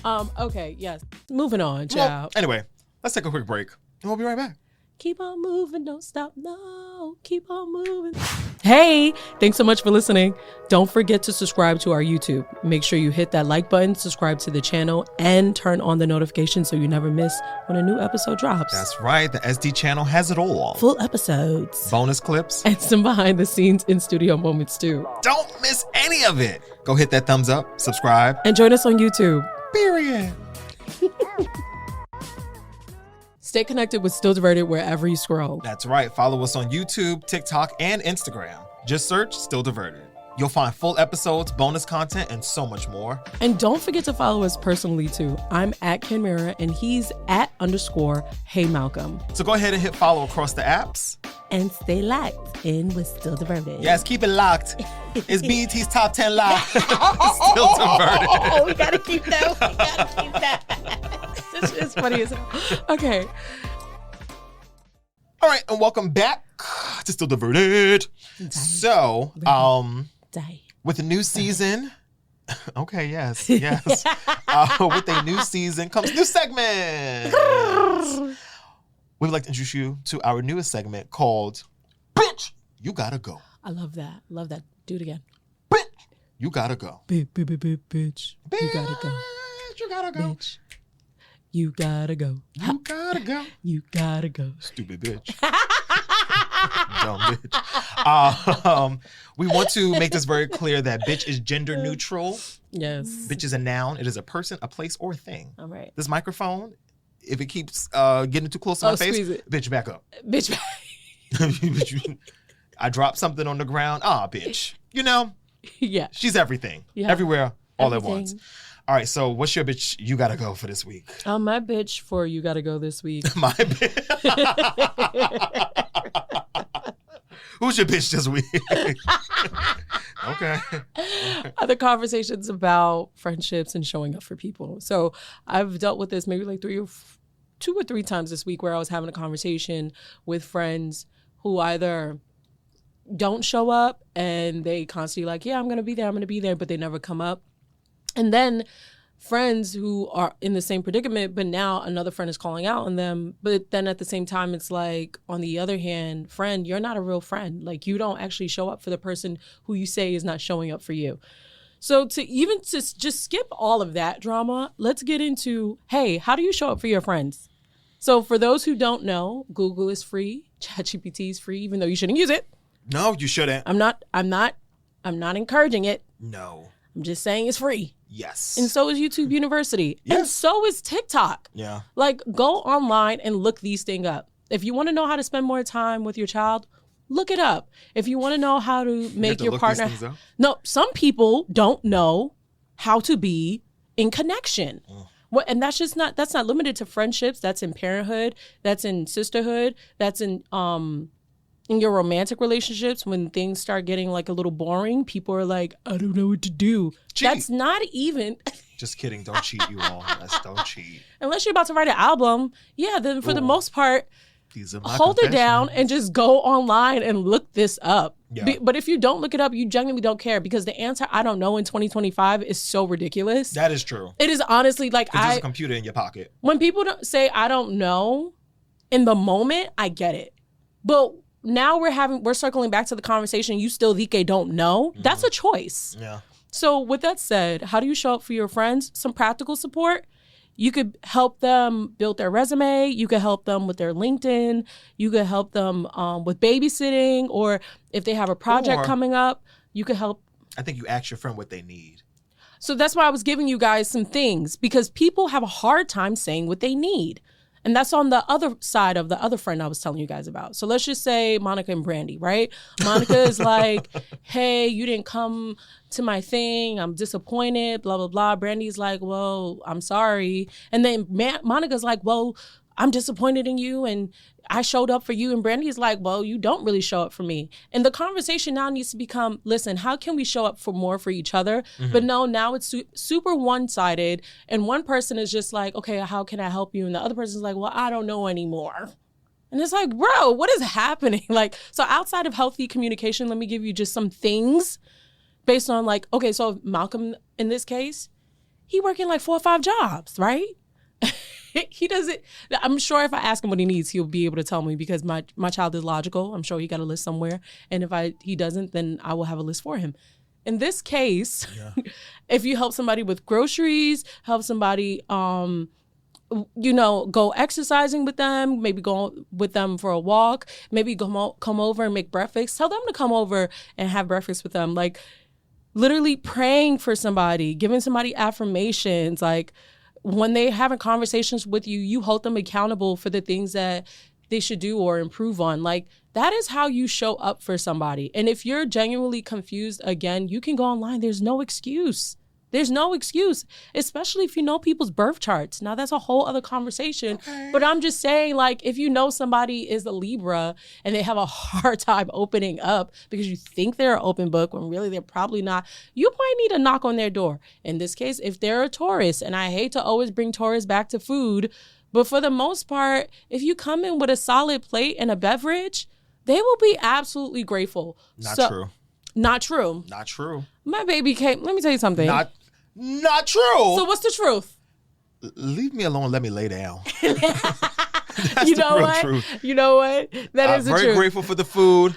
Okay, yes. Moving on, child. Well, anyway, let's take a quick break, and we'll be right back. Keep on moving, don't stop, no, keep on moving. Hey, thanks so much for listening. Don't forget to subscribe to our YouTube. Make sure you hit that like button, subscribe to the channel, and turn on the notifications so you never miss when a new episode drops. That's right, the SD channel has it all. Full episodes. Bonus clips. And some behind the scenes in-studio moments too. Don't miss any of it. Go hit that thumbs up, subscribe. And join us on YouTube. Period. Stay connected with Still Diverted wherever you scroll. That's right. Follow us on YouTube, TikTok, and Instagram. Just search Still Diverted. You'll find full episodes, bonus content, and so much more. And don't forget to follow us personally too. I'm at Kenmira and he's @_Hey Malcolm. So go ahead and hit follow across the apps. And stay locked in with Still Diverted. Yes, keep it locked. It's BET's Top 10 Live. Still Diverted. Oh, we gotta keep that. We gotta keep that. This is funny as hell. Okay. All right, and welcome back to Still Diverted. So, with a new season, okay, yes. With a new season comes new segment. We would like to introduce you to our newest segment called Bitch, You Gotta Go. I love that. Love that. Do it again. Bitch, you gotta go. Bitch, you gotta go. Bitch, you gotta go. Bitch, you gotta go. You gotta go. You gotta go. Stupid bitch. Dumb bitch. We want to make this very clear that bitch is gender neutral. Yes. Bitch is a noun. It is a person, a place, or a thing. All right. This microphone, if it keeps getting too close to my face, bitch, back up. Bitch, back. I dropped something on the ground. Bitch. You know? Yeah. She's everything. Yeah. Everywhere, all at once. All right, so what's your bitch you gotta go for this week? My bitch for you gotta go this week. My bitch. Who's your bitch this week? Okay. Other conversations about friendships and showing up for people. So I've dealt with this maybe like 2 or 3 times this week where I was having a conversation with friends who either don't show up and they constantly like, yeah, I'm going to be there, but they never come up. And then friends who are in the same predicament, but now another friend is calling out on them. But then at the same time, it's like, on the other hand, friend, you're not a real friend. Like, you don't actually show up for the person who you say is not showing up for you. So to just skip all of that drama, let's get into, hey, how do you show up for your friends? So for those who don't know, Google is free. ChatGPT is free, even though you shouldn't use it. No, you shouldn't. I'm not encouraging it. No. I'm just saying it's free. Yes. And so is YouTube University. Yes. And so is TikTok. Yeah. Like, go online and look these things up. If you want to know how to spend more time with your child, look it up. If you want to know how to make your partner. No, some people don't know how to be in connection. And that's not limited to friendships. That's in parenthood. That's in sisterhood. That's in your romantic relationships. When things start getting like a little boring, people are like, I don't know what to do. Cheat. That's not even. Just kidding. Don't cheat, you all. Don't cheat. Unless you're about to write an album. Yeah, then for the most part, hold it down and just go online and look this up. Yeah. But if you don't look it up, you genuinely don't care, because the answer I don't know in 2025 is so ridiculous. That is true. It is honestly like there's a computer in your pocket. When people don't say I don't know in the moment, I get it. But now we're circling back to the conversation, you still don't know. Mm-hmm. That's a choice. Yeah. So with that said, how do you show up for your friends? Some practical support. You could help them build their resume. You could help them with their LinkedIn. You could help them with babysitting, or if they have a project coming up, you could help. I think you ask your friend what they need. So that's why I was giving you guys some things, because people have a hard time saying what they need. And that's on the other side of the other friend I was telling you guys about. So let's just say Monica and Brandy, right? Monica is like, hey, you didn't come to my thing. I'm disappointed, blah, blah, blah. Brandy's like, well, I'm sorry. And then Monica's like, well, I'm disappointed in you and I showed up for you. And Brandy's like, well, you don't really show up for me. And the conversation now needs to become, listen, how can we show up for more for each other? But no, now it's super one-sided. And one person is just like, okay, how can I help you? And the other person's like, well, I don't know anymore. And it's like, bro, what is happening? Like, so outside of healthy communication, let me give you just some things based on like, okay, so Malcolm, in this case, he working like 4 or 5 jobs, right? He doesn't, I'm sure if I ask him what he needs, he'll be able to tell me because my child is logical. I'm sure he got a list somewhere. And if he doesn't, then I will have a list for him. In this case, if you help somebody with groceries, help somebody, go exercising with them, maybe go with them for a walk, maybe come over and make breakfast, tell them to come over and have breakfast with them. Like literally praying for somebody, giving somebody affirmations, like, when they're having conversations with you, you hold them accountable for the things that they should do or improve on. Like, that is how you show up for somebody. And if you're genuinely confused, again, you can go online. There's no excuse. There's no excuse, especially if you know people's birth charts. Now, that's a whole other conversation. Okay. But I'm just saying, like, if you know somebody is a Libra and they have a hard time opening up because you think they're an open book when really they're probably not, you might need to knock on their door. In this case, if they're a Taurus, and I hate to always bring Taurus back to food, but for the most part, if you come in with a solid plate and a beverage, they will be absolutely grateful. Not true. Not true. Not true. My baby came, let me tell you something. Not true. So what's the truth? Leave me alone. Let me lay down. That's you know what? Truth. You know what? That is the truth. I'm very grateful for the food.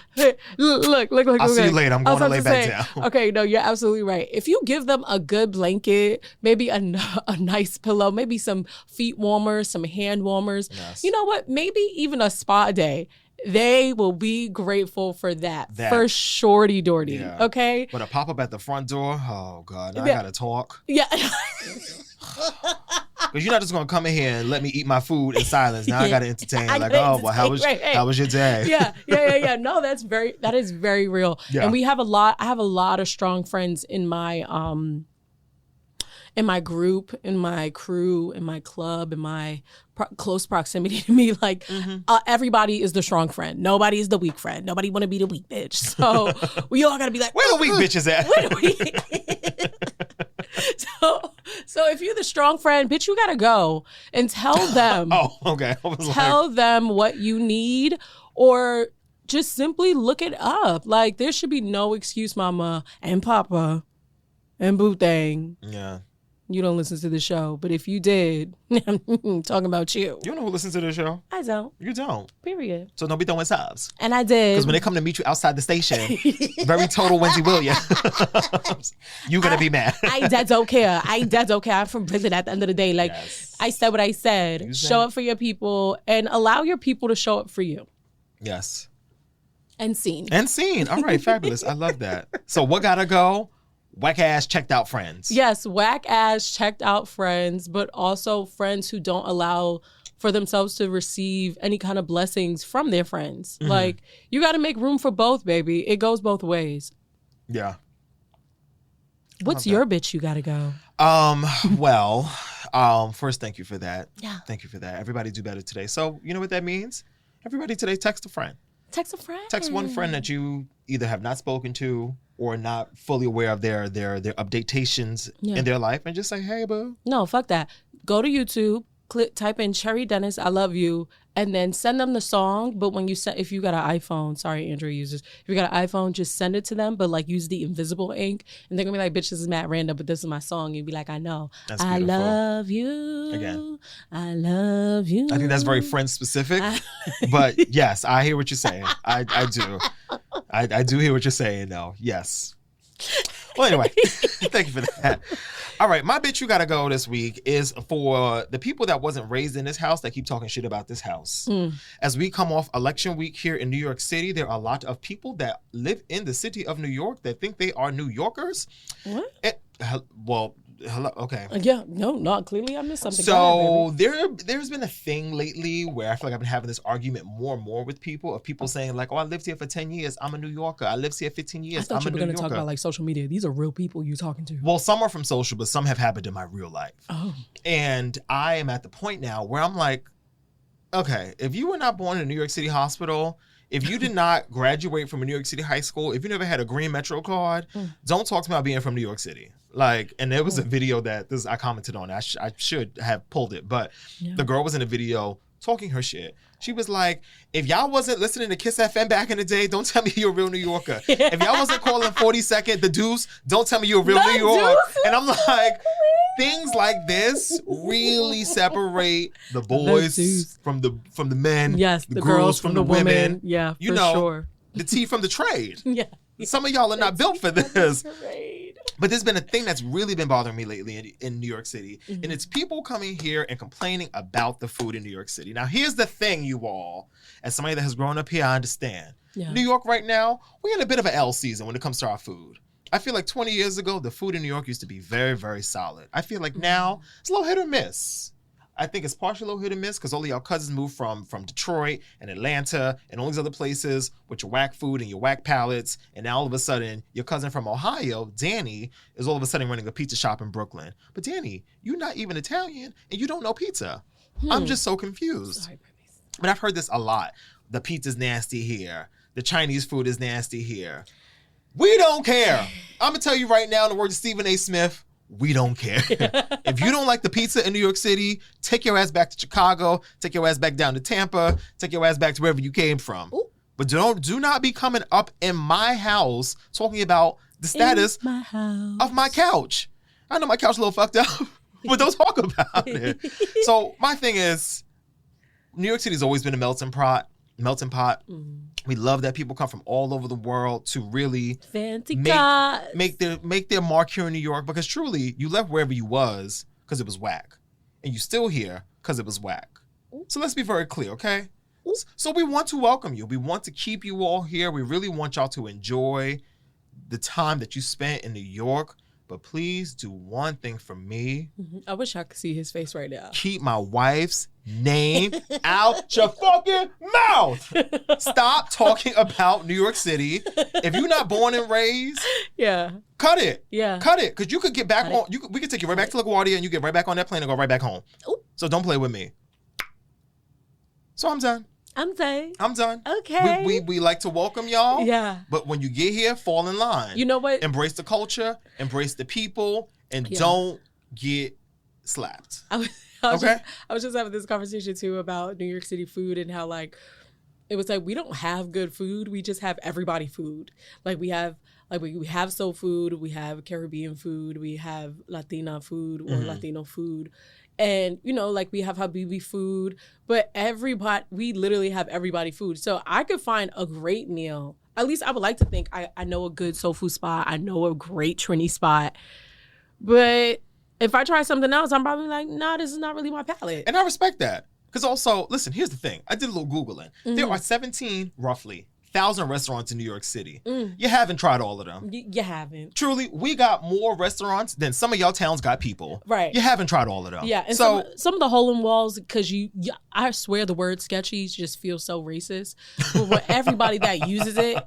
Look. I'll see you later. I'm going to lay back down. Okay, no, you're absolutely right. If you give them a good blanket, maybe a nice pillow, maybe some feet warmers, some hand warmers, you know what? Maybe even a spa day. They will be grateful for that. For shorty dorty, okay? But a pop-up at the front door, oh, God, now I got to talk. Yeah. Because you're not just going to come in here and let me eat my food in silence. Now I got to entertain. How was your day? Yeah. No, that is very real. Yeah. And I have a lot of strong friends in my group, in my crew, in my club, in my close proximity to me. Like, everybody is the strong friend. Nobody is the weak friend. Nobody want to be the weak bitch. So we all got to be like, where the weak bitches at? So if you're the strong friend, bitch, you got to go and tell them. Oh, okay. Tell them what you need, or just simply look it up. Like, there should be no excuse, mama and papa and boo thing. Yeah. You don't listen to the show, but if you did, I'm talking about you. You know who listens to the show? I don't. You don't. Period. So don't be throwing subs. And I did. Because when they come to meet you outside the station, very total Wendy Williams, you're going to be mad. I don't care. I'm from prison at the end of the day. Like, I said what I said. Show up for your people and allow your people to show up for you. Yes. And seen. All right, fabulous. I love that. So what got to go? Whack ass checked out friends. Yes, whack ass checked out friends, but also friends who don't allow for themselves to receive any kind of blessings from their friends. Mm-hmm. Like, you got to make room for both, baby. It goes both ways. Yeah. What's your bitch you got to go? First, thank you for that. Yeah. Thank you for that. Everybody do better today. So, you know what that means? Everybody today text a friend. Text a friend. Text one friend that you either have not spoken to or not fully aware of their updatations in their life, and just say, hey, boo. No, fuck that. Go to YouTube, type in Cherry Dennis, I love you, and then send them the song. But when you if you got an iPhone, sorry, Android users, if you got an iPhone, just send it to them, but like use the invisible ink. And they're gonna be like, bitch, this is mad random, but this is my song. You'd be like, I know. That's I love you. Again. I love you. I think that's very friend specific. But yes, I hear what you're saying. I do. I do hear what you're saying, though. Yes. Well, anyway, thank you for that. All right, my bitch you gotta go this week is for the people that wasn't raised in this house that keep talking shit about this house. As we come off election week here in New York City, there are a lot of people that live in the city of New York that think they are New Yorkers. What? Hello. Okay. Yeah. No, not clearly. I missed something. So there's been a thing lately where I feel like I've been having this argument more and more with people, of people saying like, "Oh, I lived here for 10 years. I'm a New Yorker. I lived here 15 years. I'm a New Yorker." I thought you were going to talk about like social media. These are real people you're talking to. Well, some are from social, but some have happened in my real life. Oh. And I am at the point now where I'm like, okay, if you were not born in a New York City hospital, if you did not graduate from a New York City high school, if you never had a green Metro card, don't talk to me about being from New York City. Like, and there was a video that I commented on. I should have pulled it, but the girl was in a video talking her shit. She was like, if y'all wasn't listening to Kiss FM back in the day, don't tell me you're a real New Yorker. If y'all wasn't calling 42nd the Deuce, don't tell me you're a real New York. And I'm like, things like this really separate the boys from the men. Yes, the girls from the women. Yeah, you know, the tea from the trade. Yeah. Some of y'all are not built for this. But there's been a thing that's really been bothering me lately in New York City, and it's people coming here and complaining about the food in New York City. Now, here's the thing, you all. As somebody that has grown up here, I understand. Yeah. New York right now, we're in a bit of an L season when it comes to our food. I feel like 20 years ago, the food in New York used to be very, very solid. I feel like now it's a little hit or miss. I think it's partially a little hit or miss because all of y'all cousins moved from Detroit and Atlanta and all these other places with your whack food and your whack palates. And now all of a sudden, your cousin from Ohio, Danny, is all of a sudden running a pizza shop in Brooklyn. But Danny, you're not even Italian and you don't know pizza. I'm just so confused. Sorry, but I've heard this a lot. The pizza's nasty here. The Chinese food is nasty here. We don't care. I'm going to tell you right now, in the words of Stephen A. Smith, we don't care. If you don't like the pizza in New York City, take your ass back to Chicago, take your ass back down to Tampa, take your ass back to wherever you came from. Ooh. But do not be coming up in my house talking about the status of my couch. I know my couch is a little fucked up, but don't talk about it. So my thing is, New York City's always been a melting pot. We love that people come from all over the world to really make their mark here in New York, because truly you left wherever you was because it was whack, and you still here because it was whack. So let's be very clear, okay? So we want to welcome you. We want to keep you all here. We really want y'all to enjoy the time that you spent in New York. But please do one thing for me. I wish I could see his face right now. Keep my wife's name out your fucking mouth. Stop talking about New York City. If you're not born and raised, cut it. Yeah. Cut it. Because you could get back on, we could take you right back to LaGuardia and you get right back on that plane and go right back home. Ooh. So don't play with me. So I'm done. I'm done. Okay. We like to welcome y'all. Yeah. But when you get here, fall in line. You know what? Embrace the culture, embrace the people, and don't get slapped. I was just having this conversation too about New York City food and how it was we don't have good food. We just have everybody food. We have soul food, we have Caribbean food, we have Latina food or Latino food. And, we have Habibi food, but we literally have everybody food. So I could find a great meal. At least I would like to think I know a good soul food spot. I know a great Trini spot. But if I try something else, I'm probably like, nah, this is not really my palate. And I respect that. Because also, listen, here's the thing. I did a little Googling. There are 17, roughly, 1,000 restaurants in New York City. You haven't tried all of them. You haven't. Truly, we got more restaurants than some of y'all towns got people. Right. You haven't tried all of them. Yeah, and so some of the hole-in-walls, because I swear the word sketchy just feels so racist. But with everybody that uses it,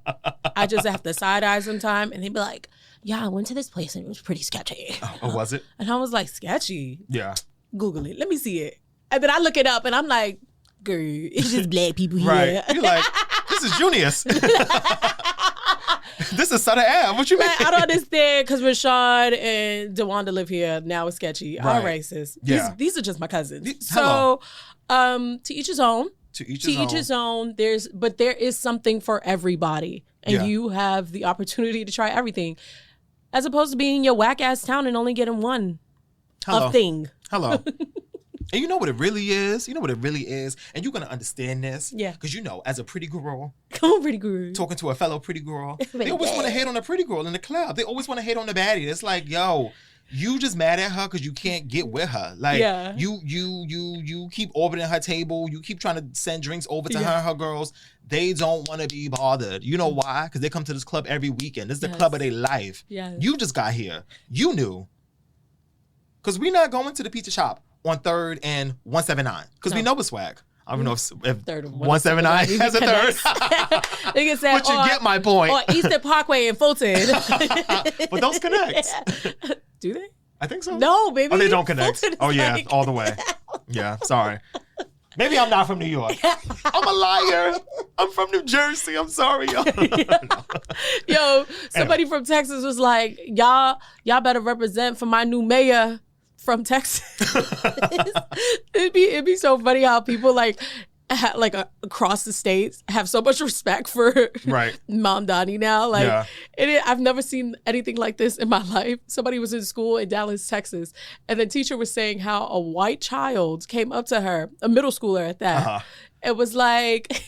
I just have to side-eye sometime, and they be like, yeah, I went to this place and it was pretty sketchy. Oh, was it? And I was like, sketchy? Yeah. Google it. Let me see it. And then I look it up and I'm like, girl, it's just black people here. Right. You're like, this is Junius. This is Sutter Ave. What you mean? I don't understand because Rashad and DeWanda live here. Now it's sketchy. Right. I'm racist. Yeah. These are just my cousins. So, to each his own. To each his own. There is something for everybody. And you have the opportunity to try everything. As opposed to being in your whack ass town and only getting one thing. Hello. And you know what it really is? And you're going to understand this. Yeah. Because as a pretty girl. Come on, pretty girl. Talking to a fellow pretty girl. They always want to hate on a pretty girl in the club. They always want to hate on the baddie. It's like, yo, you just mad at her because you can't get with her. Like, you keep orbiting her table. You keep trying to send drinks over to her and her girls. They don't want to be bothered. You know why? Because they come to this club every weekend. This is the club of their life. Yes. You just got here. You knew. Because we're not going to the pizza shop on 3rd and 179. Because we know it's swag. I don't know if 179 has a third. They can say, but you get my point. Or Eastern Parkway in Fulton. But those connect. Do they? I think so. No, baby. Oh, they don't connect. Fulton all the way. Yeah, sorry. Maybe I'm not from New York. I'm a liar. I'm from New Jersey. I'm sorry, y'all. Yo, somebody from Texas was like, y'all better represent for my new mayor from Texas. It'd be so funny how people like across the states have so much respect for Mamdani now. Like, I've never seen anything like this in my life. Somebody was in school in Dallas, Texas, and the teacher was saying how a white child came up to her, a middle schooler at that. It was like,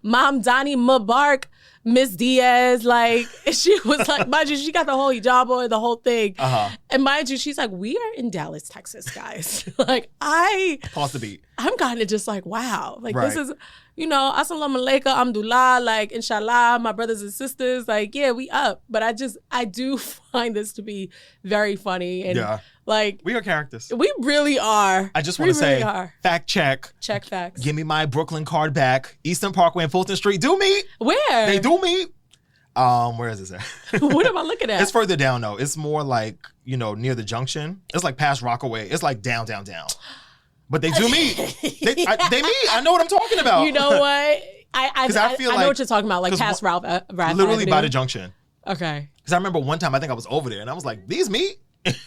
Mamdani Mubarak, Miss Diaz, like, she was like, mind you, she got the whole hijab on, the whole thing. And mind you, she's like, we are in Dallas, Texas, guys. Like, pause the beat. I'm kind of just like, wow. Like, this is, assalamu alaikum, alhamdulillah, like, inshallah, my brothers and sisters, like, yeah, we up. But I do find this to be very funny. And like, we are characters. We really are. I just want to say, fact check. Check facts. Give me my Brooklyn card back. Eastern Parkway and Fulton Street do meet. Where? They do meet. Where is this at? What am I looking at? It's further down though. It's more like, near the junction. It's like past Rockaway. It's like down. But they do meet. They meet. I know what I'm talking about. You know what? I know what you're talking about, like past Ralph literally Avenue. By the junction. Okay. Because I remember one time I think I was over there and I was like, these meet?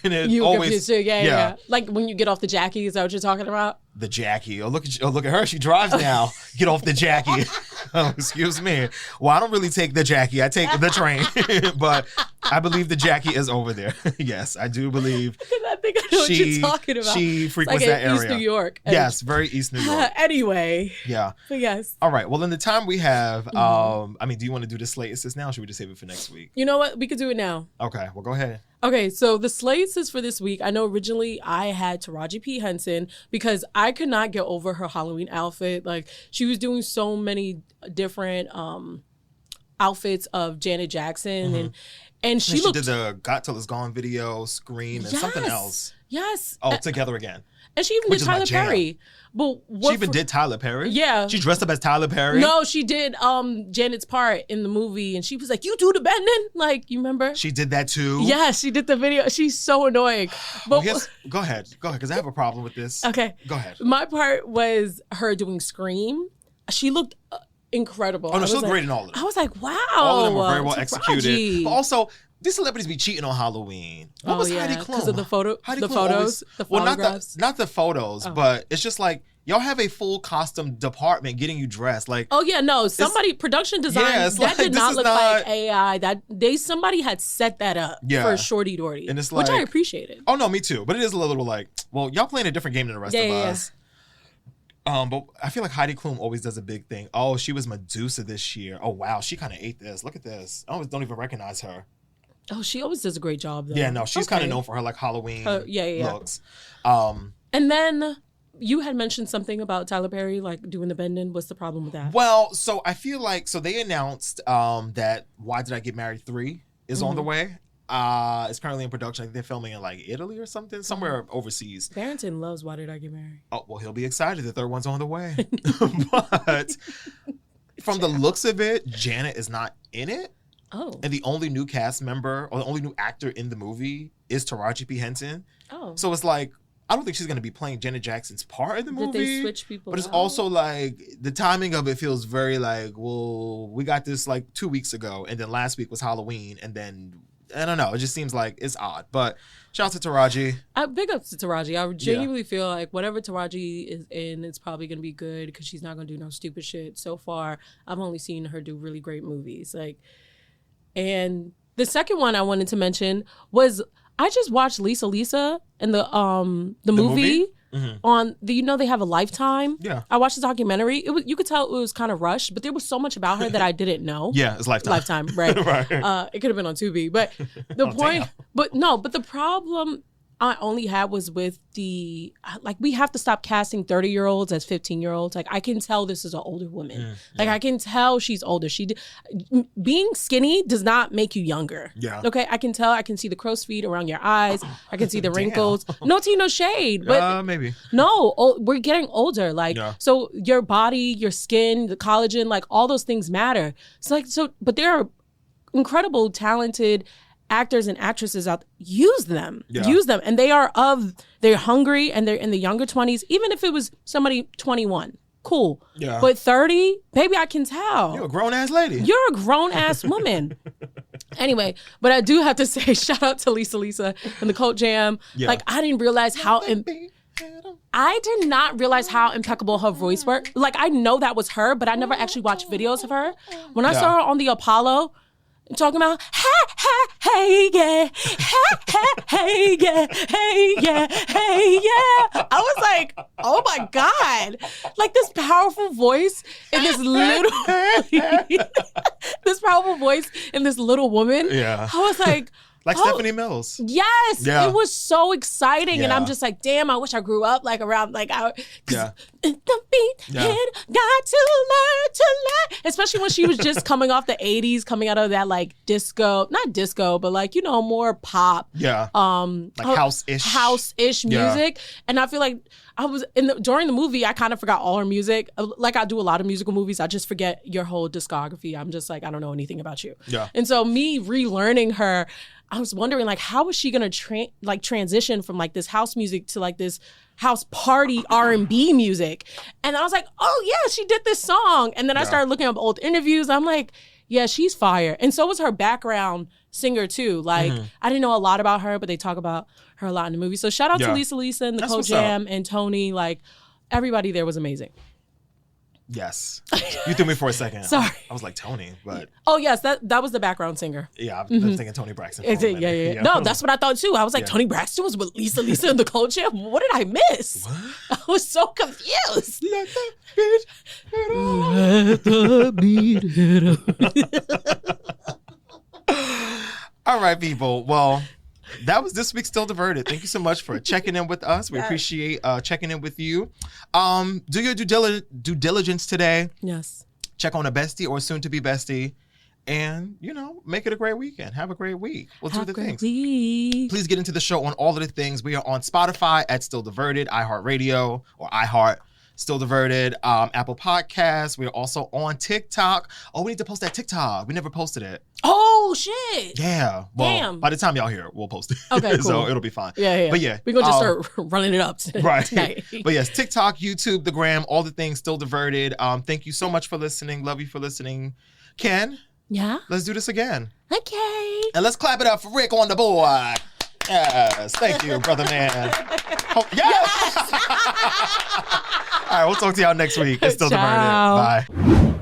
And it you always confused too. Yeah. Like when you get off the Jackie, is that what you're talking about? The Jackie. Oh, look at her. She drives now. Get off the Jackie. Oh, excuse me. Well, I don't really take the Jackie. I take the train. But I believe the Jackie is over there. Yes, I do believe. I think I know what you're talking about. She frequents like that area. East New York. Yes, very East New York. Anyway. Yeah. But yes. All right. Well, in the time we have, do you want to do the slate assist now or should we just save it for next week? You know what? We could do it now. Okay. Well, go ahead. Okay, so the slate assist for this week, I know originally I had Taraji P. Henson because I could not get over her Halloween outfit. Like, she was doing so many different outfits of Janet Jackson, and she did the Got Till It's Gone video, Scream, and something else. Yes. Oh, Together Again. And she even did Tyler Perry. But she even did Tyler Perry? Yeah. She dressed up as Tyler Perry? No, she did Janet's part in the movie, and she was like, you do the bending? Like, you remember? She did that too? Yeah, she did the video. She's so annoying. But go ahead, because I have a problem with this. Okay. Go ahead. My part was her doing Scream. She looked incredible. Oh, no, she looked great in all of them. I was like, wow. All of them were very well executed. Taraji. But also, these celebrities be cheating on Halloween. What was Heidi Klum? Because of the photos, the photographs. Not the photos, but it's just like, y'all have a full costume department getting you dressed. Like, oh yeah, no, production design that did not look like AI. Somebody had set that up for Shorty Doherty, and it's like, which I appreciated. Oh no, me too. But it is a little like, well, y'all playing a different game than the rest of us. But I feel like Heidi Klum always does a big thing. Oh, she was Medusa this year. Oh wow, she kind of ate this. Look at this. I always don't even recognize her. Oh, she always does a great job though. Yeah, no, she's kind of known for her like Halloween looks. And then you had mentioned something about Tyler Perry, like doing the bending. What's the problem with that? Well, so I feel like, they announced that Why Did I Get Married 3 is on the way. It's currently in production. I think they're filming in like Italy or something, somewhere overseas. Barrington loves Why Did I Get Married? Oh, well, he'll be excited. The third one's on the way. But from the looks of it, Janet is not in it. Oh. And the only new cast member or the only new actor in the movie is Taraji P. Henson. Oh. So it's like, I don't think she's going to be playing Janet Jackson's part in the movie. Did they switch people But it's also like, the timing of it feels very like, well, we got this like 2 weeks ago, and then last week was Halloween, and then, I don't know, it just seems like it's odd. But shout out to Taraji. Big ups to Taraji. I genuinely feel like whatever Taraji is in, it's probably going to be good because she's not going to do no stupid shit. So far, I've only seen her do really great movies. And the second one I wanted to mention was I just watched Lisa and the movie on the, they have a Lifetime. Yeah. I watched the documentary. You could tell it was kind of rushed, but there was so much about her that I didn't know. Yeah, it's Lifetime. Lifetime, right. Right. It could have been on Tubi, but the point, but the problem I only had was with we have to stop casting 30-year-olds as 15-year-olds. Like, I can tell this is an older woman. I can tell she's older. Being skinny does not make you younger. Yeah. Okay, I can tell. I can see the crow's feet around your eyes. I can see the wrinkles. No tea, no shade. But maybe. No, we're getting older. So your body, your skin, the collagen, all those things matter. But there are incredible, talented actors and actresses out, use them. And they're hungry and they're in the younger 20s, even if it was somebody 21. Cool. Yeah. But 30, baby, I can tell. You're a grown-ass lady. You're a grown-ass woman. Anyway, but I do have to say, shout out to Lisa and the Cult Jam. Yeah. Like, I didn't realize I did not realize how impeccable her voice worked. Like, I know that was her, but I never actually watched videos of her. When I saw her on the Apollo, talking about, hey, yeah, hey, yeah, hey, yeah, hey, yeah. I was like, oh my God. Like this powerful voice in this little woman. Yeah. I was like, like Stephanie Mills. Yes. Yeah. It was so exciting. Yeah. And I'm just like, damn, I wish I grew up like around like the beat hit, got to learn. Especially when she was just coming off the 80s, coming out of that like disco, not disco, but like, you know, more pop. Yeah. Like house-ish music. And I feel like I was during the movie, I kind of forgot all her music. Like I do a lot of musical movies. I just forget your whole discography. I'm just like, I don't know anything about you. Yeah. And so me relearning her, I was wondering like, how was she gonna transition from like this house music to like this house party R&B music? And I was like, oh yeah, she did this song. And then I started looking up old interviews. I'm like, yeah, she's fire. And so was her background singer too. Like I didn't know a lot about her, but they talk about her a lot in the movie. So shout out to Lisa and the Cult Jam and Tony. Like everybody there was amazing. Yes. You threw me for a second. Sorry. I was like, Tony, but... Oh, yes. That was the background singer. Yeah, I was thinking Tony Braxton. Yeah. No, that's what I thought, too. I was like, Tony Braxton was with Lisa and the Cult Jam? What did I miss? What? I was so confused. Let the beat hit All right, people. Well... That was this week's Still Diverted. Thank you so much for checking in with us. We appreciate checking in with you. Do your due diligence today. Yes. Check on a bestie or soon to be bestie. And, make it a great weekend. Have a great week. We'll do the things. Please get into the show on all of the things. We are on Spotify at Still Diverted, iHeartRadio or iHeart. Still Diverted, Apple Podcasts. We're also on TikTok. Oh, we need to post that TikTok. We never posted it. Oh, shit. Yeah. Well, damn. By the time y'all hear it, we'll post it. Okay, cool. So it'll be fine. Yeah. But yeah. We're going to just start running it up tonight. But yes, TikTok, YouTube, the gram, all the things, Still Diverted. Thank you so much for listening. Love you for listening. Ken? Yeah? Let's do this again. Okay. And let's clap it up for Rick on the board. Yes. Thank you, brother man. Oh, yes. All right, we'll talk to y'all next week. It's Still Diverted. Bye.